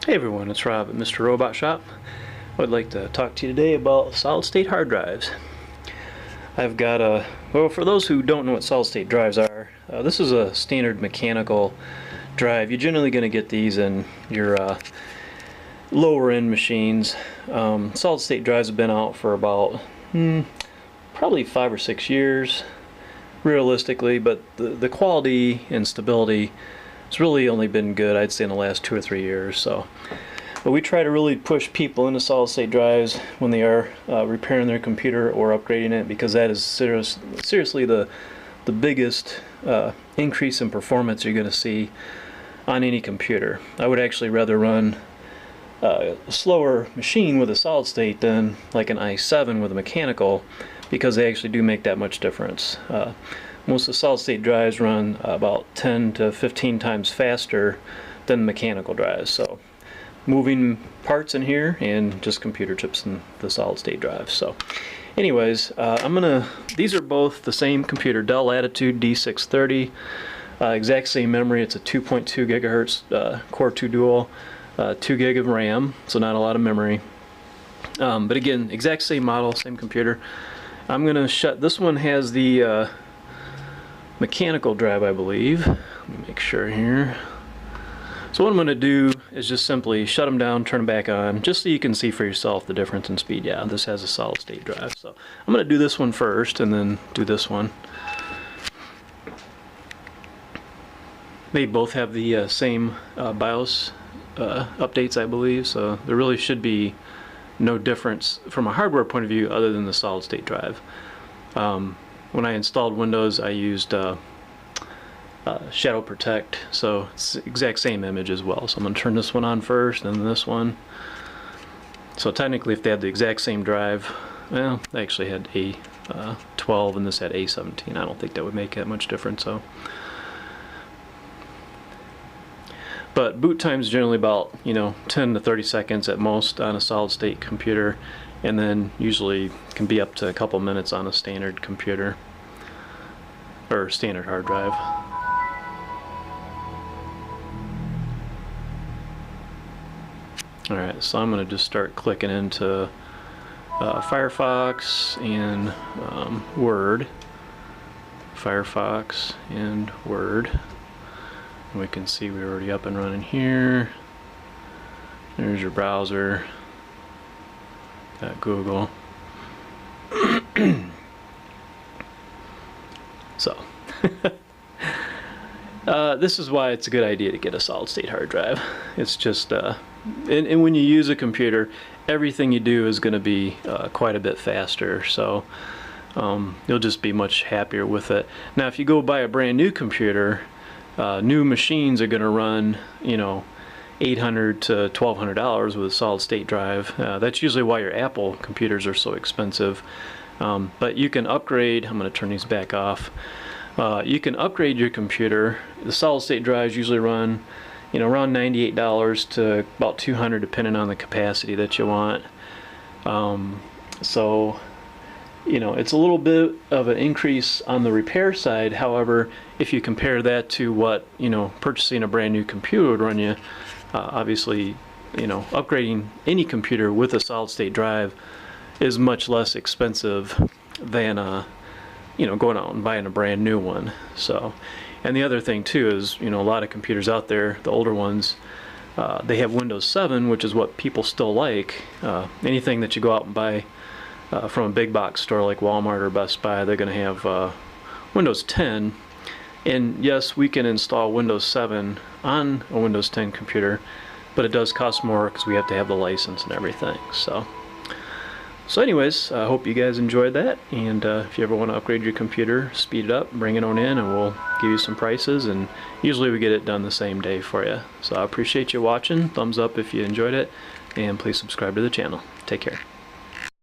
Hey everyone, it's Rob at Mr. Robot Shop. I'd like to talk to you today about solid state hard drives. I've got well, for those who don't know what solid state drives are, this is a standard mechanical drive. You're generally going to get these in your lower end machines. Solid state drives have been out for about probably 5 or 6 years realistically, but the quality and stability it's really only been good, I'd say, in the last 2 or 3 years. But we try to really push people into solid-state drives when they are repairing their computer or upgrading it, because that is seriously the biggest increase in performance you're going to see on any computer. I would actually rather run a slower machine with a solid-state than like an i7 with a mechanical, because they actually do make that much difference. Most of the solid-state drives run about 10 to 15 times faster than mechanical drives. So moving parts in here and just computer chips in the solid-state drive. So anyways, these are both the same computer, Dell Latitude D630, exact same memory. It's a 2.2 gigahertz Core 2 Dual, 2 gig of RAM, so not a lot of memory. But again, exact same model, same computer. I'm gonna shut, this one has the mechanical drive, I believe. Let me make sure here. So what I'm going to do is just simply shut them down, turn them back on, just so you can see for yourself the difference in speed. Yeah, this has a solid state drive. So I'm going to do this one first and then do this one. They both have the same BIOS updates, I believe, so there really should be no difference from a hardware point of view other than the solid state drive. When I installed Windows, I used Shadow Protect, so it's the exact same image as well. So I'm going to turn this one on first, and then this one. So technically, if they had the exact same drive, well, they actually had A12 and this had A17. I don't think that would make that much difference. But boot time is generally about 10 to 30 seconds at most on a solid-state computer, and then usually can be up to a couple minutes on a standard computer or standard hard drive. Alright, so I'm going to just start clicking into Firefox and Word. Firefox and Word. And we can see we're already up and running here. There's your browser. Got Google. So this is why it's a good idea to get a solid state hard drive. It's just and when you use a computer, everything you do is going to be quite a bit faster, so you'll just be much happier with it. Now if you go buy a brand new computer, new machines are going to run $800 to $1,200 with a solid state drive. That's usually why your Apple computers are so expensive. But you can upgrade. I'm going to turn these back off. You can upgrade your computer. The solid state drives usually run around $98 to about $200 depending on the capacity that you want. So it's a little bit of an increase on the repair side. However, if you compare that to what purchasing a brand new computer would run you, obviously upgrading any computer with a solid state drive is much less expensive than going out and buying a brand new one. So, and the other thing too is a lot of computers out there, the older ones, they have Windows 7, which is what people still like. Anything that you go out and buy from a big box store like Walmart or Best Buy, they're going to have Windows 10. And yes, we can install Windows 7 on a Windows 10 computer, but it does cost more because we have to have the license and everything. So anyways, I hope you guys enjoyed that, and if you ever want to upgrade your computer, speed it up, bring it on in, and we'll give you some prices, and usually we get it done the same day for you. So I appreciate you watching. Thumbs up if you enjoyed it, and please subscribe to the channel. Take care.